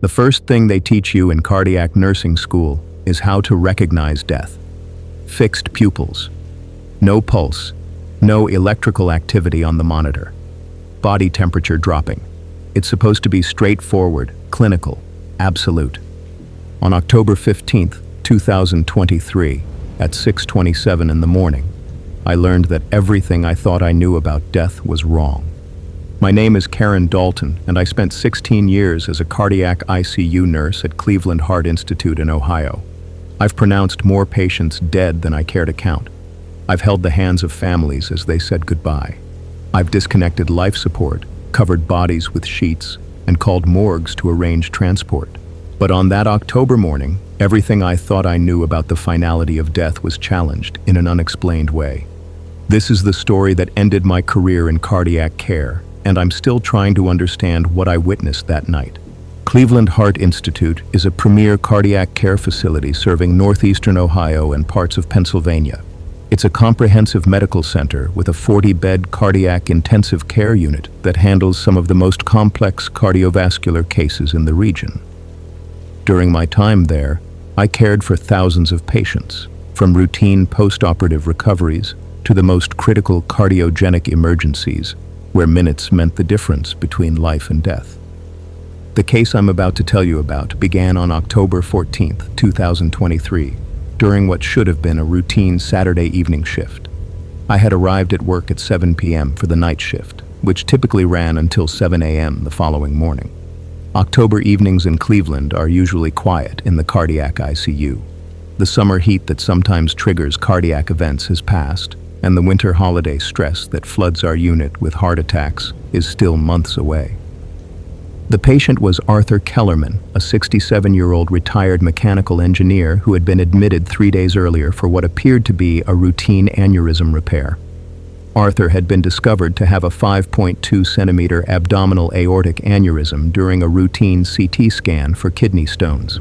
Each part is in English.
The first thing they teach you in cardiac nursing school is how to recognize death. Fixed pupils. No pulse. No electrical activity on the monitor. Body temperature dropping. It's supposed to be straightforward, clinical, absolute. On October 15th, 2023, at 6:27 in the morning, I learned that everything I thought I knew about death was wrong. My name is Karen Dalton, and I spent 16 years as a cardiac ICU nurse at Cleveland Heart Institute in Ohio. I've pronounced more patients dead than I care to count. I've held the hands of families as they said goodbye. I've disconnected life support, covered bodies with sheets, and called morgues to arrange transport. But on that October morning, everything I thought I knew about the finality of death was challenged in an unexplained way. This is the story that ended my career in cardiac care, and I'm still trying to understand what I witnessed that night. Cleveland Heart Institute is a premier cardiac care facility serving northeastern Ohio and parts of Pennsylvania. It's a comprehensive medical center with a 40-bed cardiac intensive care unit that handles some of the most complex cardiovascular cases in the region. During my time there, I cared for thousands of patients, from routine post-operative recoveries to the most critical cardiogenic emergencies, where minutes meant the difference between life and death. The case I'm about to tell you about began on October 14th, 2023, during what should have been a routine Saturday evening shift. I had arrived at work at 7 p.m. for the night shift, which typically ran until 7 a.m. the following morning. October evenings in Cleveland are usually quiet in the cardiac ICU. The summer heat that sometimes triggers cardiac events has passed, and the winter holiday stress that floods our unit with heart attacks is still months away. The patient was Arthur Kellerman, a 67-year-old retired mechanical engineer who had been admitted 3 days earlier for what appeared to be a routine aneurysm repair. Arthur had been discovered to have a 5.2-centimeter abdominal aortic aneurysm during a routine CT scan for kidney stones.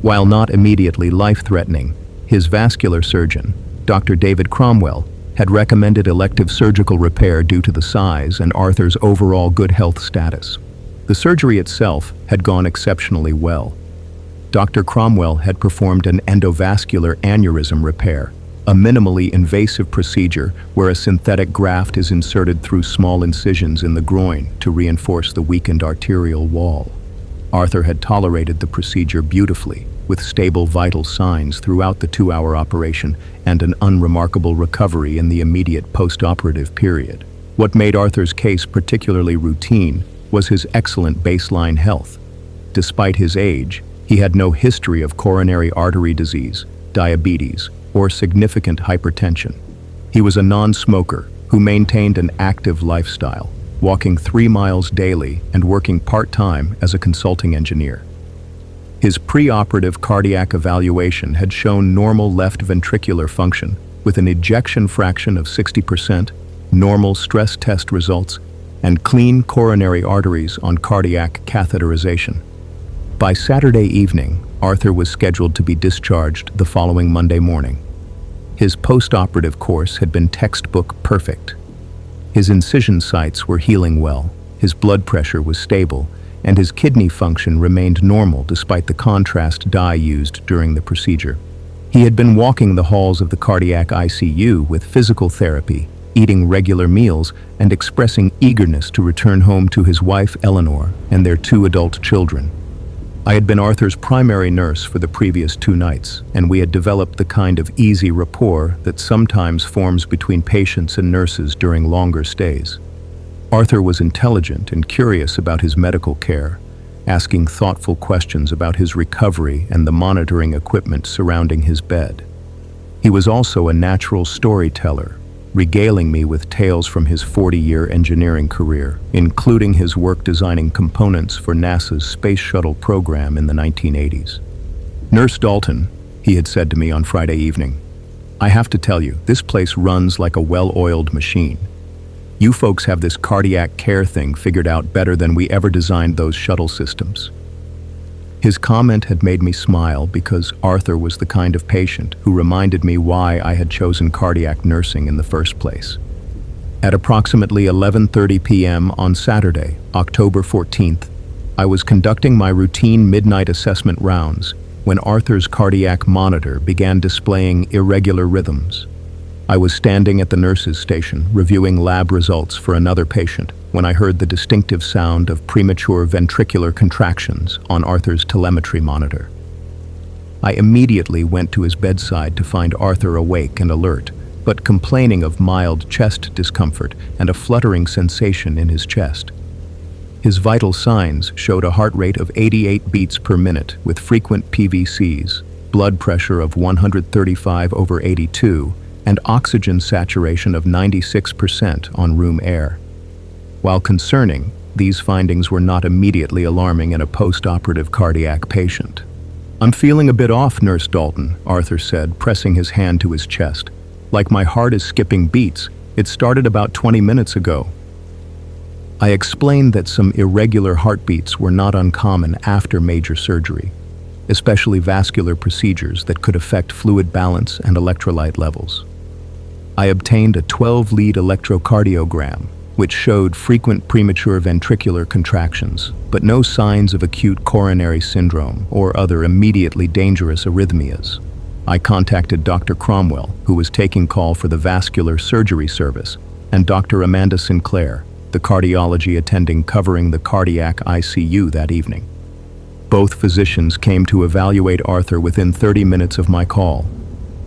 While not immediately life-threatening, his vascular surgeon, Dr. David Cromwell, had recommended elective surgical repair due to the size and Arthur's overall good health status. The surgery itself had gone exceptionally well. Dr. Cromwell had performed an endovascular aneurysm repair, a minimally invasive procedure where a synthetic graft is inserted through small incisions in the groin to reinforce the weakened arterial wall. Arthur had tolerated the procedure beautifully, with stable vital signs throughout the 2-hour operation and an unremarkable recovery in the immediate post-operative period. What made Arthur's case particularly routine was his excellent baseline health. Despite his age, he had no history of coronary artery disease, diabetes, or significant hypertension. He was a non-smoker who maintained an active lifestyle, walking 3 miles daily and working part-time as a consulting engineer. His pre-operative cardiac evaluation had shown normal left ventricular function with an ejection fraction of 60%, normal stress test results, and clean coronary arteries on cardiac catheterization. By Saturday evening, Arthur was scheduled to be discharged the following Monday morning. His post-operative course had been textbook perfect. His incision sites were healing well, his blood pressure was stable, and his kidney function remained normal despite the contrast dye used during the procedure. He had been walking the halls of the cardiac ICU with physical therapy, eating regular meals, and expressing eagerness to return home to his wife Eleanor and their 2 adult children. I had been Arthur's primary nurse for the previous 2 nights, and we had developed the kind of easy rapport that sometimes forms between patients and nurses during longer stays. Arthur was intelligent and curious about his medical care, asking thoughtful questions about his recovery and the monitoring equipment surrounding his bed. He was also a natural storyteller, regaling me with tales from his 40-year engineering career, including his work designing components for NASA's space shuttle program in the 1980s. "Nurse Dalton," he had said to me on Friday evening, "I have to tell you, this place runs like a well-oiled machine. You folks have this cardiac care thing figured out better than we ever designed those shuttle systems." His comment had made me smile because Arthur was the kind of patient who reminded me why I had chosen cardiac nursing in the first place. At approximately 11:30 p.m. on Saturday, October 14th, I was conducting my routine midnight assessment rounds when Arthur's cardiac monitor began displaying irregular rhythms. I was standing at the nurse's station reviewing lab results for another patient when I heard the distinctive sound of premature ventricular contractions on Arthur's telemetry monitor. I immediately went to his bedside to find Arthur awake and alert, but complaining of mild chest discomfort and a fluttering sensation in his chest. His vital signs showed a heart rate of 88 beats per minute with frequent PVCs, blood pressure of 135/82, and oxygen saturation of 96% on room air. While concerning, these findings were not immediately alarming in a post-operative cardiac patient. "I'm feeling a bit off, Nurse Dalton," Arthur said, pressing his hand to his chest. "Like my heart is skipping beats. It started about 20 minutes ago." I explained that some irregular heartbeats were not uncommon after major surgery, especially vascular procedures that could affect fluid balance and electrolyte levels. I obtained a 12-lead electrocardiogram, which showed frequent premature ventricular contractions, but no signs of acute coronary syndrome or other immediately dangerous arrhythmias. I contacted Dr. Cromwell, who was taking call for the vascular surgery service, and Dr. Amanda Sinclair, the cardiology attending covering the cardiac ICU that evening. Both physicians came to evaluate Arthur within 30 minutes of my call.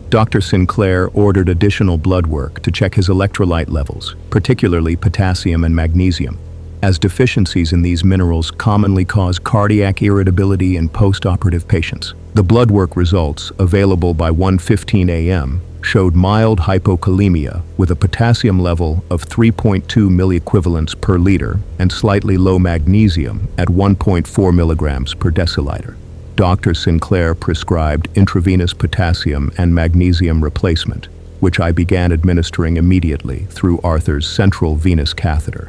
Dr. Sinclair ordered additional blood work to check his electrolyte levels, particularly potassium and magnesium, as deficiencies in these minerals commonly cause cardiac irritability in post-operative patients. The blood work results, available by 1:15 a.m., showed mild hypokalemia with a potassium level of 3.2 milliequivalents per liter and slightly low magnesium at 1.4 milligrams per deciliter. Dr. Sinclair prescribed intravenous potassium and magnesium replacement, which I began administering immediately through Arthur's central venous catheter.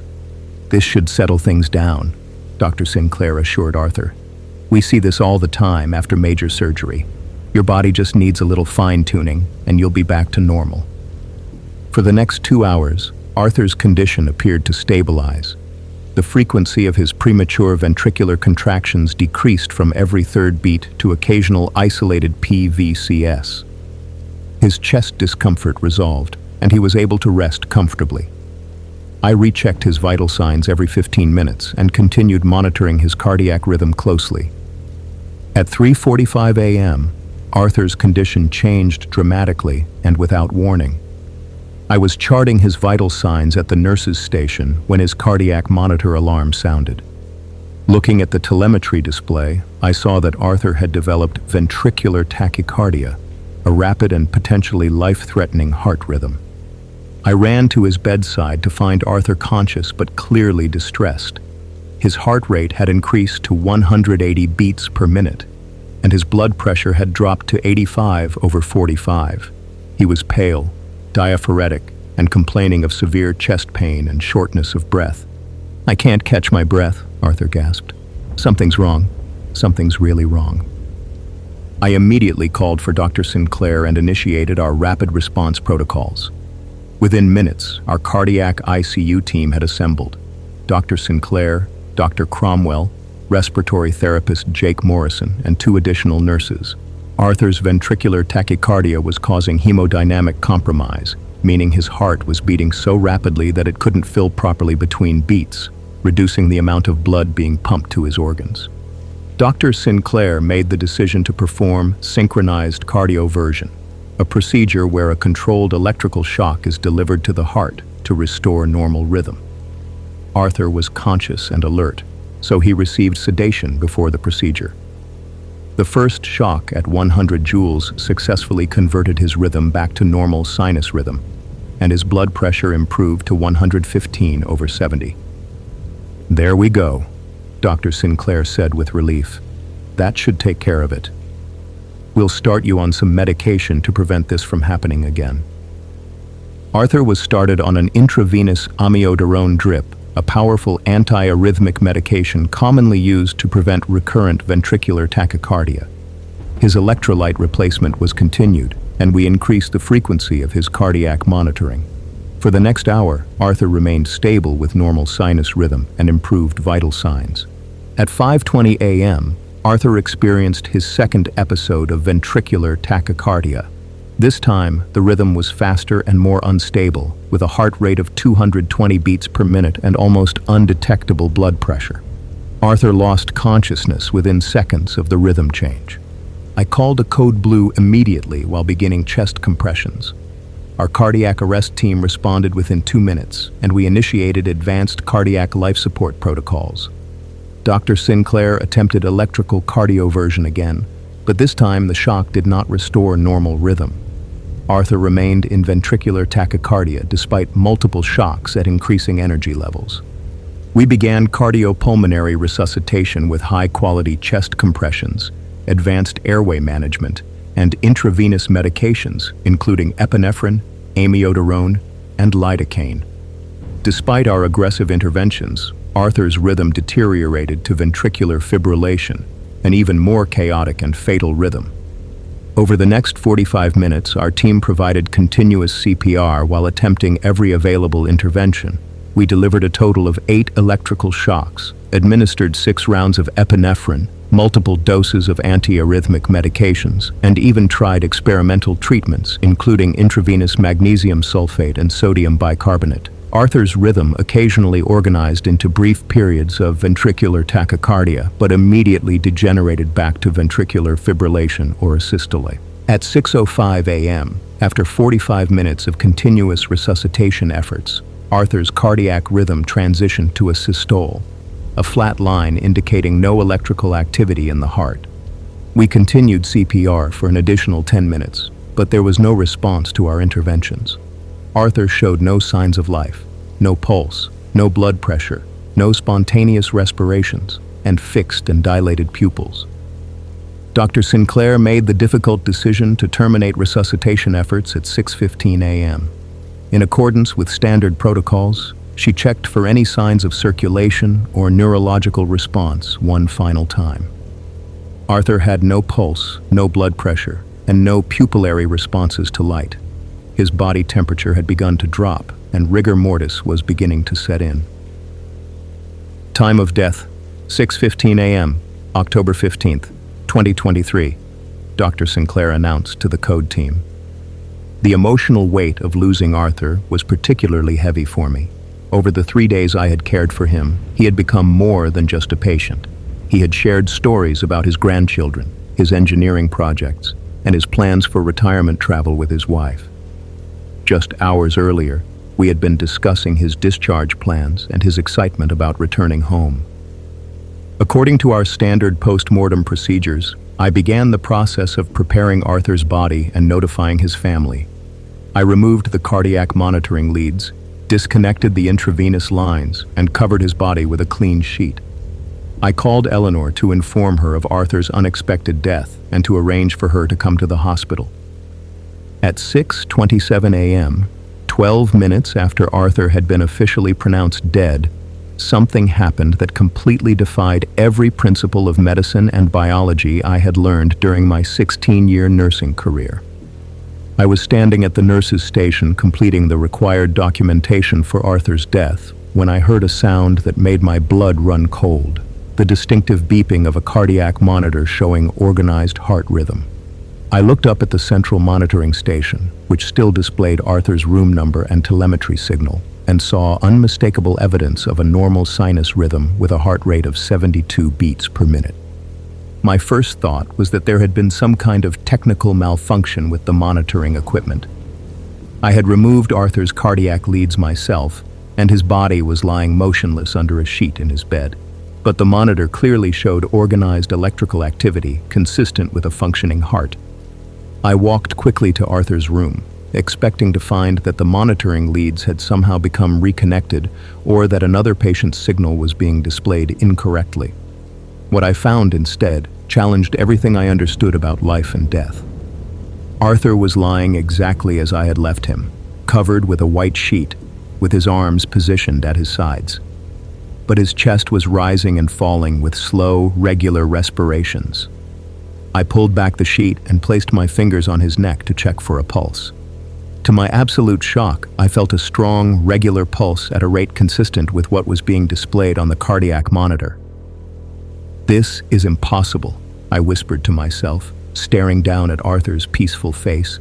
"This should settle things down," Dr. Sinclair assured Arthur. "We see this all the time after major surgery. Your body just needs a little fine-tuning, and you'll be back to normal." For the next 2 hours, Arthur's condition appeared to stabilize. The frequency of his premature ventricular contractions decreased from every third beat to occasional isolated PVCs. His chest discomfort resolved, and he was able to rest comfortably. I rechecked his vital signs every 15 minutes and continued monitoring his cardiac rhythm closely. At 3:45 a.m., Arthur's condition changed dramatically and without warning. I was charting his vital signs at the nurse's station when his cardiac monitor alarm sounded. Looking at the telemetry display, I saw that Arthur had developed ventricular tachycardia, a rapid and potentially life-threatening heart rhythm. I ran to his bedside to find Arthur conscious but clearly distressed. His heart rate had increased to 180 beats per minute, and his blood pressure had dropped to 85/45. He was pale, diaphoretic, and complaining of severe chest pain and shortness of breath. "I can't catch my breath," Arthur gasped. "Something's wrong. Something's really wrong." I immediately called for Dr. Sinclair and initiated our rapid response protocols. Within minutes, our cardiac ICU team had assembled. Dr. Sinclair, Dr. Cromwell, respiratory therapist Jake Morrison, and 2 additional nurses. Arthur's ventricular tachycardia was causing hemodynamic compromise, meaning his heart was beating so rapidly that it couldn't fill properly between beats, reducing the amount of blood being pumped to his organs. Dr. Sinclair made the decision to perform synchronized cardioversion, a procedure where a controlled electrical shock is delivered to the heart to restore normal rhythm. Arthur was conscious and alert, so he received sedation before the procedure. The first shock at 100 joules successfully converted his rhythm back to normal sinus rhythm, and his blood pressure improved to 115/70. "There we go," Dr. Sinclair said with relief. "That should take care of it. We'll start you on some medication to prevent this from happening again." Arthur was started on an intravenous amiodarone drip, a powerful anti-arrhythmic medication commonly used to prevent recurrent ventricular tachycardia. His electrolyte replacement was continued, and we increased the frequency of his cardiac monitoring. For the next hour, Arthur remained stable with normal sinus rhythm and improved vital signs. At 5:20 a.m., Arthur experienced his second episode of ventricular tachycardia. This time, the rhythm was faster and more unstable, with a heart rate of 220 beats per minute and almost undetectable blood pressure. Arthur lost consciousness within seconds of the rhythm change. I called a code blue immediately while beginning chest compressions. Our cardiac arrest team responded within 2 minutes, and we initiated advanced cardiac life support protocols. Dr. Sinclair attempted electrical cardioversion again, but this time the shock did not restore normal rhythm. Arthur remained in ventricular tachycardia despite multiple shocks at increasing energy levels. We began cardiopulmonary resuscitation with high-quality chest compressions, advanced airway management, and intravenous medications, including epinephrine, amiodarone, and lidocaine. Despite our aggressive interventions, Arthur's rhythm deteriorated to ventricular fibrillation, an even more chaotic and fatal rhythm. Over the next 45 minutes, our team provided continuous CPR while attempting every available intervention. We delivered a total of 8 electrical shocks, administered 6 rounds of epinephrine, multiple doses of antiarrhythmic medications, and even tried experimental treatments, including intravenous magnesium sulfate and sodium bicarbonate. Arthur's rhythm occasionally organized into brief periods of ventricular tachycardia, but immediately degenerated back to ventricular fibrillation or asystole. At 6:05 a.m., after 45 minutes of continuous resuscitation efforts, Arthur's cardiac rhythm transitioned to a systole, a flat line indicating no electrical activity in the heart. We continued CPR for an additional 10 minutes, but there was no response to our interventions. Arthur showed no signs of life, no pulse, no blood pressure, no spontaneous respirations, and fixed and dilated pupils. Dr. Sinclair made the difficult decision to terminate resuscitation efforts at 6:15 a.m. In accordance with standard protocols, she checked for any signs of circulation or neurological response one final time. Arthur had no pulse, no blood pressure, and no pupillary responses to light. His body temperature had begun to drop, and rigor mortis was beginning to set in. Time of death, 6:15 a.m., October 15th, 2023, Dr. Sinclair announced to the code team. The emotional weight of losing Arthur was particularly heavy for me. Over the 3 days I had cared for him, he had become more than just a patient. He had shared stories about his grandchildren, his engineering projects, and his plans for retirement travel with his wife. Just hours earlier, we had been discussing his discharge plans and his excitement about returning home. According to our standard post-mortem procedures, I began the process of preparing Arthur's body and notifying his family. I removed the cardiac monitoring leads, disconnected the intravenous lines, and covered his body with a clean sheet. I called Eleanor to inform her of Arthur's unexpected death and to arrange for her to come to the hospital. At 6:27 a.m., 12 minutes after Arthur had been officially pronounced dead, something happened that completely defied every principle of medicine and biology I had learned during my 16-year nursing career. I was standing at the nurse's station completing the required documentation for Arthur's death when I heard a sound that made my blood run cold, the distinctive beeping of a cardiac monitor showing organized heart rhythm. I looked up at the central monitoring station, which still displayed Arthur's room number and telemetry signal, and saw unmistakable evidence of a normal sinus rhythm with a heart rate of 72 beats per minute. My first thought was that there had been some kind of technical malfunction with the monitoring equipment. I had removed Arthur's cardiac leads myself, and his body was lying motionless under a sheet in his bed. But the monitor clearly showed organized electrical activity consistent with a functioning heart. I walked quickly to Arthur's room, expecting to find that the monitoring leads had somehow become reconnected or that another patient's signal was being displayed incorrectly. What I found instead challenged everything I understood about life and death. Arthur was lying exactly as I had left him, covered with a white sheet, with his arms positioned at his sides. But his chest was rising and falling with slow, regular respirations. I pulled back the sheet and placed my fingers on his neck to check for a pulse. To my absolute shock, I felt a strong, regular pulse at a rate consistent with what was being displayed on the cardiac monitor. "This is impossible," I whispered to myself, staring down at Arthur's peaceful face.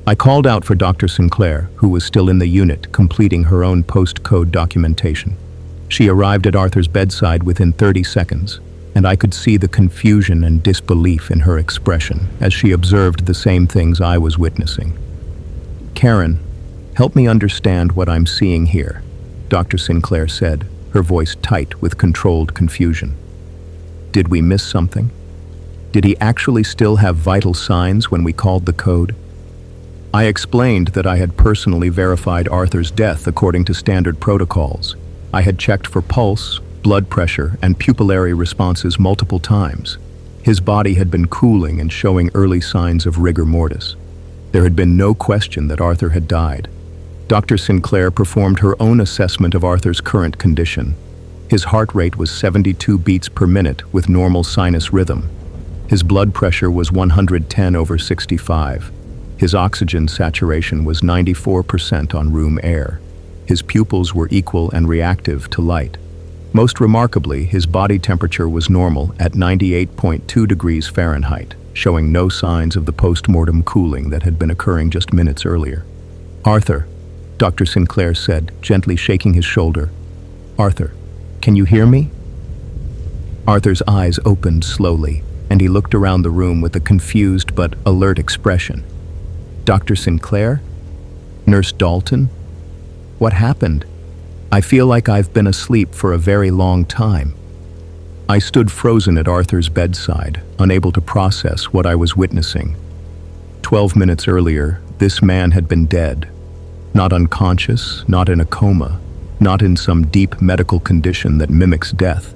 I called out for Dr. Sinclair, who was still in the unit, completing her own post-code documentation. She arrived at Arthur's bedside within 30 seconds, and I could see the confusion and disbelief in her expression as she observed the same things I was witnessing. "Karen, help me understand what I'm seeing here," Dr. Sinclair said, her voice tight with controlled confusion. "Did we miss something? Did he actually still have vital signs when we called the code?" I explained that I had personally verified Arthur's death according to standard protocols. I had checked for pulse, blood pressure, and pupillary responses multiple times. His body had been cooling and showing early signs of rigor mortis. There had been no question that Arthur had died. Dr. Sinclair performed her own assessment of Arthur's current condition. His heart rate was 72 beats per minute with normal sinus rhythm. His blood pressure was 110/65. His oxygen saturation was 94% on room air. His pupils were equal and reactive to light. Most remarkably, his body temperature was normal at 98.2 degrees Fahrenheit, showing no signs of the post-mortem cooling that had been occurring just minutes earlier. "Arthur," Dr. Sinclair said, gently shaking his shoulder. "Arthur, can you hear me?" Arthur's eyes opened slowly, and he looked around the room with a confused but alert expression. "Dr. Sinclair? Nurse Dalton? What happened? I feel like I've been asleep for a very long time." I stood frozen at Arthur's bedside, unable to process what I was witnessing. 12 minutes earlier, this man had been dead. Not unconscious, not in a coma, not in some deep medical condition that mimics death.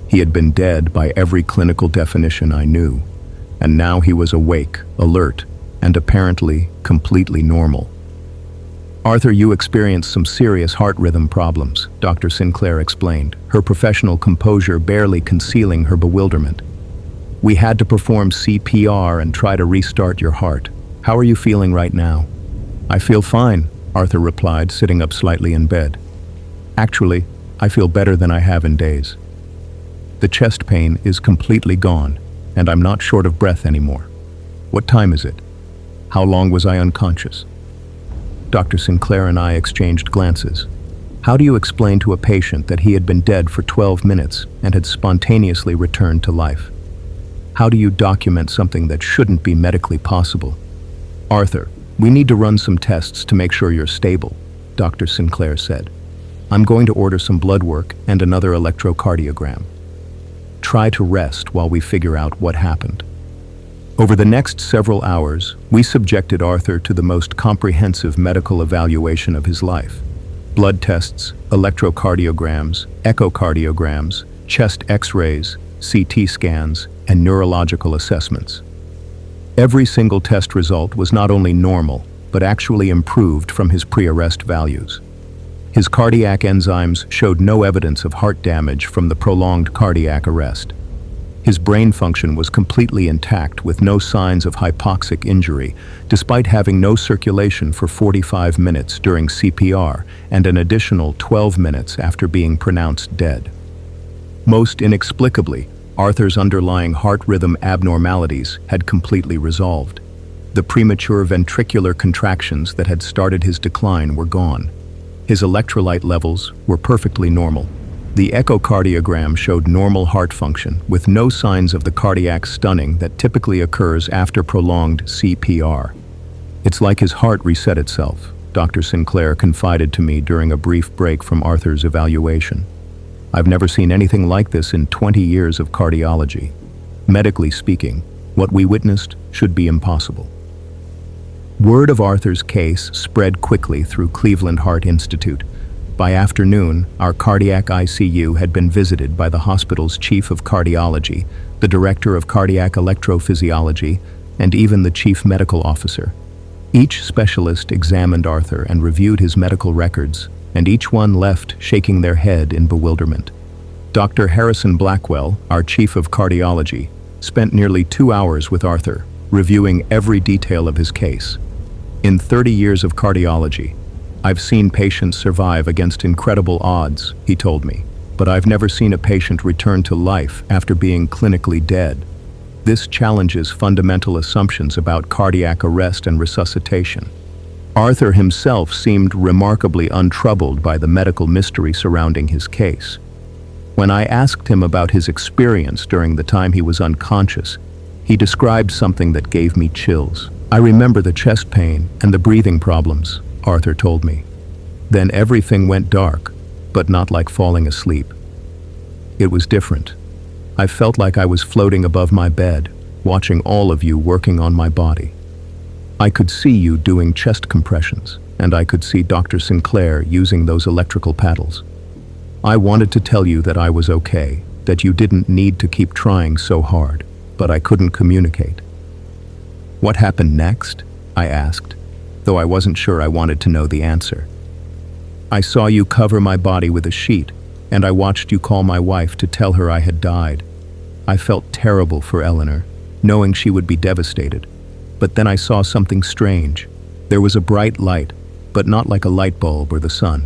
He had been dead by every clinical definition I knew, and now he was awake, alert, and apparently completely normal. "Arthur, you experienced some serious heart rhythm problems," Dr. Sinclair explained, her professional composure barely concealing her bewilderment. "We had to perform CPR and try to restart your heart. How are you feeling right now?" "I feel fine," Arthur replied, sitting up slightly in bed. "Actually, I feel better than I have in days. The chest pain is completely gone, and I'm not short of breath anymore. What time is it? How long was I unconscious?" Dr. Sinclair and I exchanged glances. How do you explain to a patient that he had been dead for 12 minutes and had spontaneously returned to life? How do you document something that shouldn't be medically possible? "Arthur, we need to run some tests to make sure you're stable," Dr. Sinclair said. "I'm going to order some blood work and another electrocardiogram. Try to rest while we figure out what happened." Over the next several hours, we subjected Arthur to the most comprehensive medical evaluation of his life. Blood tests, electrocardiograms, echocardiograms, chest x-rays, CT scans, and neurological assessments. Every single test result was not only normal, but actually improved from his pre-arrest values. His cardiac enzymes showed no evidence of heart damage from the prolonged cardiac arrest. His brain function was completely intact with no signs of hypoxic injury, despite having no circulation for 45 minutes during CPR and an additional 12 minutes after being pronounced dead. Most inexplicably, Arthur's underlying heart rhythm abnormalities had completely resolved. The premature ventricular contractions that had started his decline were gone. His electrolyte levels were perfectly normal. The echocardiogram showed normal heart function, with no signs of the cardiac stunning that typically occurs after prolonged CPR. "It's like his heart reset itself," Dr. Sinclair confided to me during a brief break from Arthur's evaluation. "I've never seen anything like this in 20 years of cardiology. Medically speaking, what we witnessed should be impossible." Word of Arthur's case spread quickly through Cleveland Heart Institute. By afternoon, our cardiac ICU had been visited by the hospital's chief of cardiology, the director of cardiac electrophysiology, and even the chief medical officer. Each specialist examined Arthur and reviewed his medical records, and each one left shaking their head in bewilderment. Dr. Harrison Blackwell, our chief of cardiology, spent nearly 2 hours with Arthur, reviewing every detail of his case. "In 30 years of cardiology, I've seen patients survive against incredible odds," he told me. but I've never seen a patient return to life after being clinically dead. This challenges fundamental assumptions about cardiac arrest and resuscitation. Arthur himself seemed remarkably untroubled by the medical mystery surrounding his case. When I asked him about his experience during the time he was unconscious, he described something that gave me chills. "I remember the chest pain and the breathing problems," Arthur told me. "Then everything went dark, but not like falling asleep. It was different. I felt like I was floating above my bed, watching all of you working on my body. I could see you doing chest compressions, and I could see Dr. Sinclair using those electrical paddles. I wanted to tell you that I was okay, that you didn't need to keep trying so hard, but I couldn't communicate." "What happened next?" I asked, though I wasn't sure I wanted to know the answer. "I saw you cover my body with a sheet, and I watched you call my wife to tell her I had died. I felt terrible for Eleanor, knowing she would be devastated. But then I saw something strange. There was a bright light, but not like a light bulb or the sun.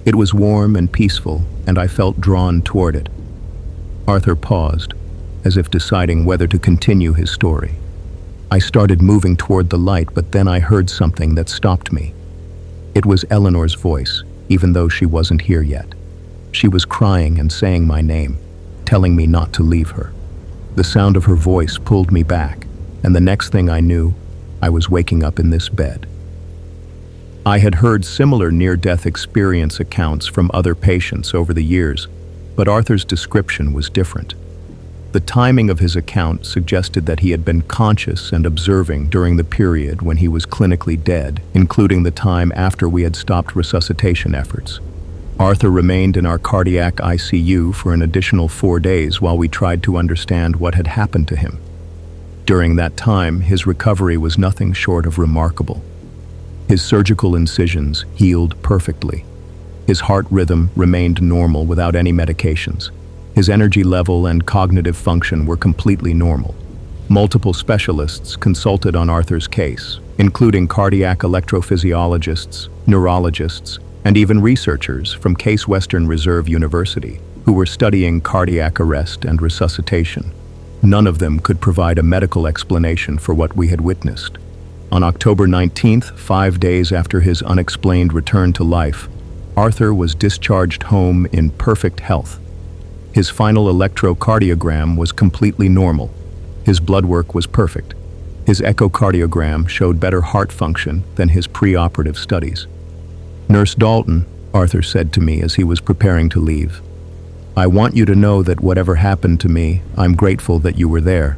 It was warm and peaceful, and I felt drawn toward it." Arthur paused, as if deciding whether to continue his story. I started moving toward the light, but then I heard something that stopped me. It was Eleanor's voice, even though she wasn't here yet. She was crying and saying my name, telling me not to leave her. The sound of her voice pulled me back, and the next thing I knew, I was waking up in this bed. I had heard similar near-death experience accounts from other patients over the years, but Arthur's description was different. The timing of his account suggested that he had been conscious and observing during the period when he was clinically dead, including the time after we had stopped resuscitation efforts. Arthur remained in our cardiac ICU for an additional 4 days while we tried to understand what had happened to him. During that time, his recovery was nothing short of remarkable. His surgical incisions healed perfectly. His heart rhythm remained normal without any medications. His energy level and cognitive function were completely normal. Multiple specialists consulted on Arthur's case, including cardiac electrophysiologists, neurologists, and even researchers from Case Western Reserve University, who were studying cardiac arrest and resuscitation. None of them could provide a medical explanation for what we had witnessed. On October 19th, 5 days after his unexplained return to life, Arthur was discharged home in perfect health. His final electrocardiogram was completely normal. His blood work was perfect. His echocardiogram showed better heart function than his preoperative studies. "Nurse Dalton," Arthur said to me as he was preparing to leave, "I want you to know that whatever happened to me, I'm grateful that you were there.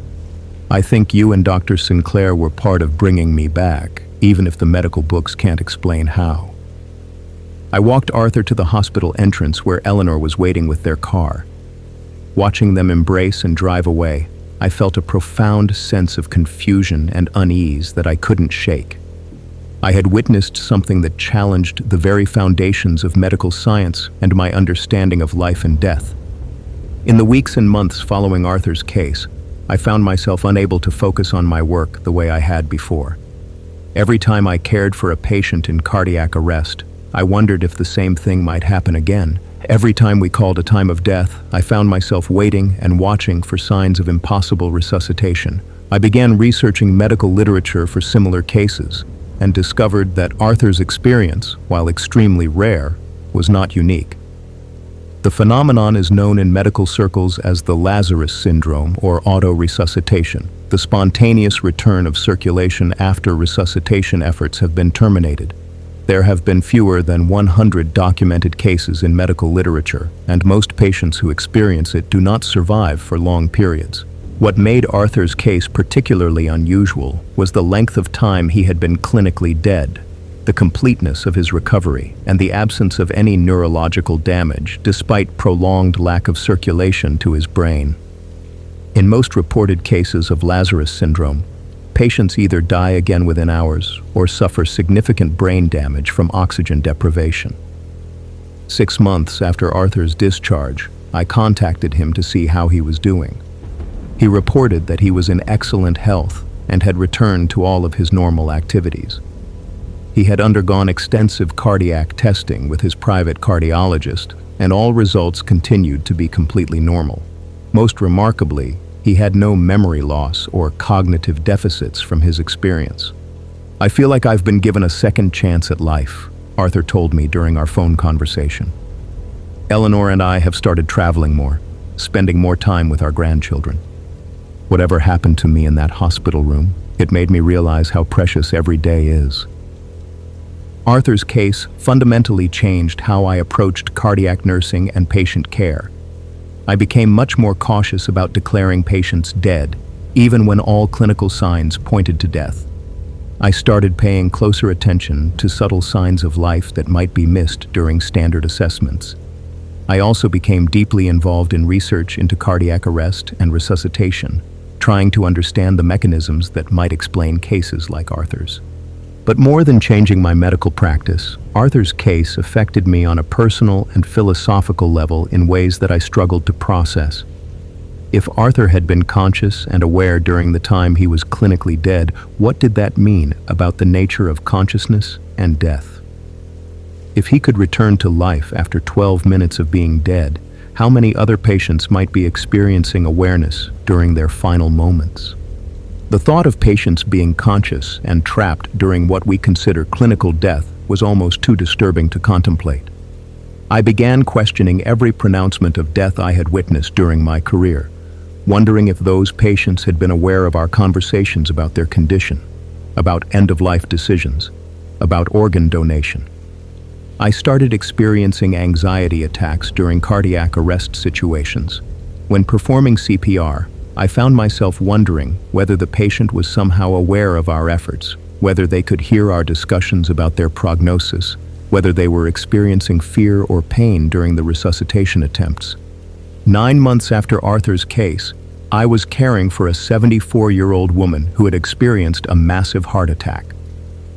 I think you and Dr. Sinclair were part of bringing me back, even if the medical books can't explain how." I walked Arthur to the hospital entrance where Eleanor was waiting with their car. Watching them embrace and drive away, I felt a profound sense of confusion and unease that I couldn't shake. I had witnessed something that challenged the very foundations of medical science and my understanding of life and death. In the weeks and months following Arthur's case, I found myself unable to focus on my work the way I had before. Every time I cared for a patient in cardiac arrest, I wondered if the same thing might happen again. Every time we called a time of death, I found myself waiting and watching for signs of impossible resuscitation. I began researching medical literature for similar cases and discovered that Arthur's experience, while extremely rare, was not unique. The phenomenon is known in medical circles as the Lazarus syndrome or auto-resuscitation, the spontaneous return of circulation after resuscitation efforts have been terminated. There have been fewer than 100 documented cases in medical literature, and most patients who experience it do not survive for long periods. What made Arthur's case particularly unusual was the length of time he had been clinically dead, the completeness of his recovery, and the absence of any neurological damage despite prolonged lack of circulation to his brain. In most reported cases of Lazarus syndrome, patients either die again within hours or suffer significant brain damage from oxygen deprivation. 6 months after Arthur's discharge, I contacted him to see how he was doing. He reported that he was in excellent health and had returned to all of his normal activities. He had undergone extensive cardiac testing with his private cardiologist and all results continued to be completely normal. Most remarkably, he had no memory loss or cognitive deficits from his experience. "I feel like I've been given a second chance at life," Arthur told me during our phone conversation. "Eleanor and I have started traveling more, spending more time with our grandchildren. Whatever happened to me in that hospital room, it made me realize how precious every day is." Arthur's case fundamentally changed how I approached cardiac nursing and patient care. I became much more cautious about declaring patients dead, even when all clinical signs pointed to death. I started paying closer attention to subtle signs of life that might be missed during standard assessments. I also became deeply involved in research into cardiac arrest and resuscitation, trying to understand the mechanisms that might explain cases like Arthur's. But more than changing my medical practice, Arthur's case affected me on a personal and philosophical level in ways that I struggled to process. If Arthur had been conscious and aware during the time he was clinically dead, what did that mean about the nature of consciousness and death? If he could return to life after 12 minutes of being dead, how many other patients might be experiencing awareness during their final moments? The thought of patients being conscious and trapped during what we consider clinical death was almost too disturbing to contemplate. I began questioning every pronouncement of death I had witnessed during my career, wondering if those patients had been aware of our conversations about their condition, about end-of-life decisions, about organ donation. I started experiencing anxiety attacks during cardiac arrest situations. When performing CPR, I found myself wondering whether the patient was somehow aware of our efforts, whether they could hear our discussions about their prognosis, whether they were experiencing fear or pain during the resuscitation attempts. 9 months after Arthur's case, I was caring for a 74-year-old woman who had experienced a massive heart attack.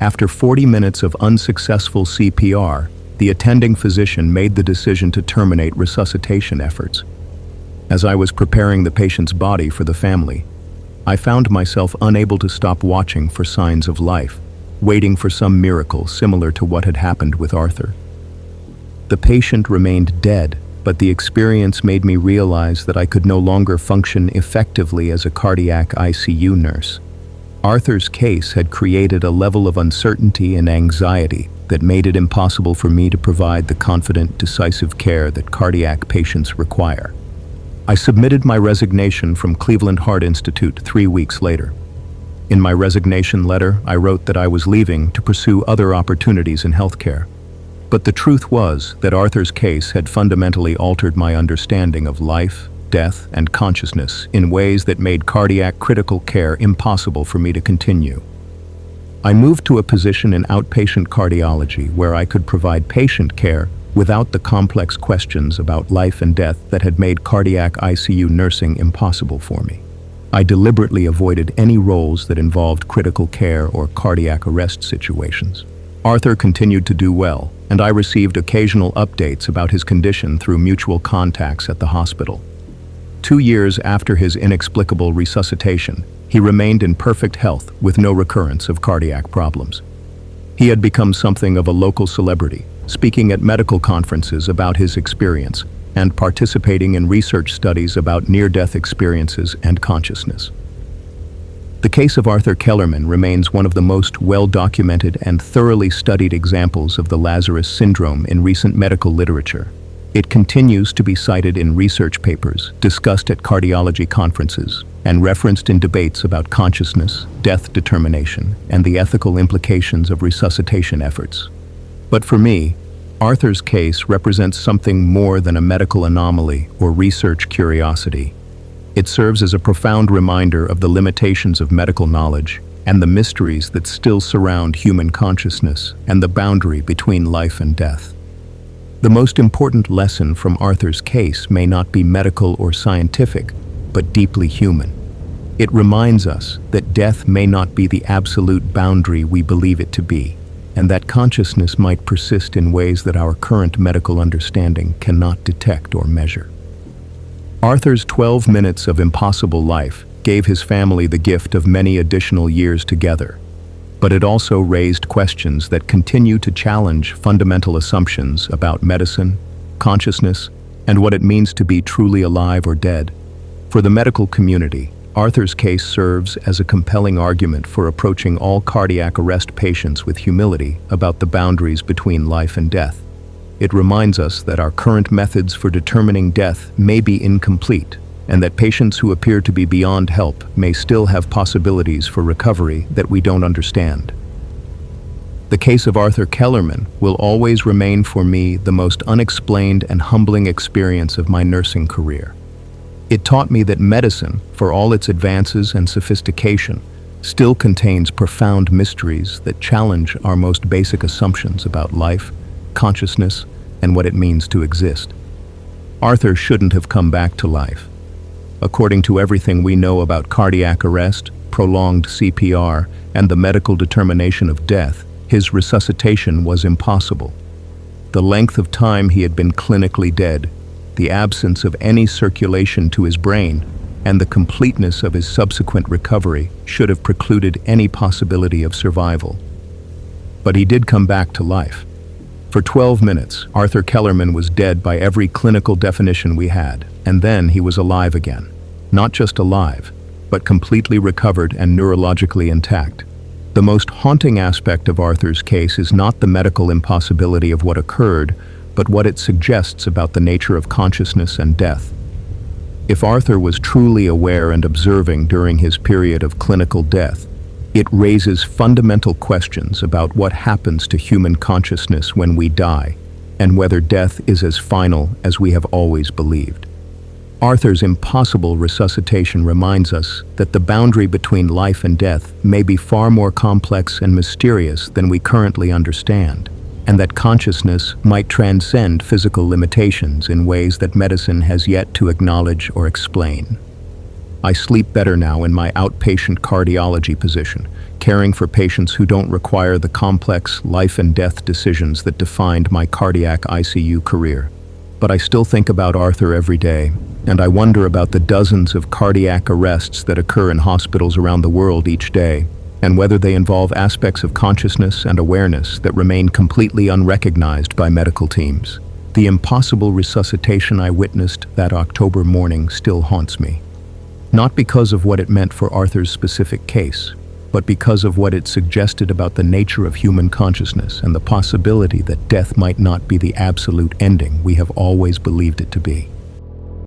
After 40 minutes of unsuccessful CPR, the attending physician made the decision to terminate resuscitation efforts. As I was preparing the patient's body for the family, I found myself unable to stop watching for signs of life, waiting for some miracle similar to what had happened with Arthur. The patient remained dead, but the experience made me realize that I could no longer function effectively as a cardiac ICU nurse. Arthur's case had created a level of uncertainty and anxiety that made it impossible for me to provide the confident, decisive care that cardiac patients require. I submitted my resignation from Cleveland Heart Institute 3 weeks later. In my resignation letter, I wrote that I was leaving to pursue other opportunities in healthcare. But the truth was that Arthur's case had fundamentally altered my understanding of life, death, and consciousness in ways that made cardiac critical care impossible for me to continue. I moved to a position in outpatient cardiology where I could provide patient care without the complex questions about life and death that had made cardiac ICU nursing impossible for me. I deliberately avoided any roles that involved critical care or cardiac arrest situations. Arthur continued to do well, and I received occasional updates about his condition through mutual contacts at the hospital. 2 years after his inexplicable resuscitation, he remained in perfect health with no recurrence of cardiac problems. He had become something of a local celebrity, speaking at medical conferences about his experience and participating in research studies about near-death experiences and consciousness. The case of Arthur Kellerman remains one of the most well-documented and thoroughly studied examples of the Lazarus syndrome in recent medical literature. It continues to be cited in research papers, discussed at cardiology conferences, and referenced in debates about consciousness, death determination, and the ethical implications of resuscitation efforts. But for me, Arthur's case represents something more than a medical anomaly or research curiosity. It serves as a profound reminder of the limitations of medical knowledge and the mysteries that still surround human consciousness and the boundary between life and death. The most important lesson from Arthur's case may not be medical or scientific, but deeply human. It reminds us that death may not be the absolute boundary we believe it to be, and that consciousness might persist in ways that our current medical understanding cannot detect or measure. Arthur's 12 minutes of impossible life gave his family the gift of many additional years together, but it also raised questions that continue to challenge fundamental assumptions about medicine, consciousness, and what it means to be truly alive or dead. For the medical community, Arthur's case serves as a compelling argument for approaching all cardiac arrest patients with humility about the boundaries between life and death. It reminds us that our current methods for determining death may be incomplete, and that patients who appear to be beyond help may still have possibilities for recovery that we don't understand. The case of Arthur Kellerman will always remain for me the most unexplained and humbling experience of my nursing career. It taught me that medicine, for all its advances and sophistication, still contains profound mysteries that challenge our most basic assumptions about life, consciousness, and what it means to exist. Arthur shouldn't have come back to life. According to everything we know about cardiac arrest, prolonged CPR, and the medical determination of death, his resuscitation was impossible. The length of time he had been clinically dead, the absence of any circulation to his brain, and the completeness of his subsequent recovery should have precluded any possibility of survival. But he did come back to life. For 12 minutes, Arthur Kellerman was dead by every clinical definition we had, and then he was alive again. Not just alive, but completely recovered and neurologically intact. The most haunting aspect of Arthur's case is not the medical impossibility of what occurred, but what it suggests about the nature of consciousness and death. If Arthur was truly aware and observing during his period of clinical death, it raises fundamental questions about what happens to human consciousness when we die, and whether death is as final as we have always believed. Arthur's impossible resuscitation reminds us that the boundary between life and death may be far more complex and mysterious than we currently understand, and that consciousness might transcend physical limitations in ways that medicine has yet to acknowledge or explain. I sleep better now in my outpatient cardiology position, caring for patients who don't require the complex life and death decisions that defined my cardiac ICU career. But I still think about Arthur every day, and I wonder about the dozens of cardiac arrests that occur in hospitals around the world each day, and whether they involve aspects of consciousness and awareness that remain completely unrecognized by medical teams. The impossible resuscitation I witnessed that October morning still haunts me. Not because of what it meant for Arthur's specific case, but because of what it suggested about the nature of human consciousness and the possibility that death might not be the absolute ending we have always believed it to be.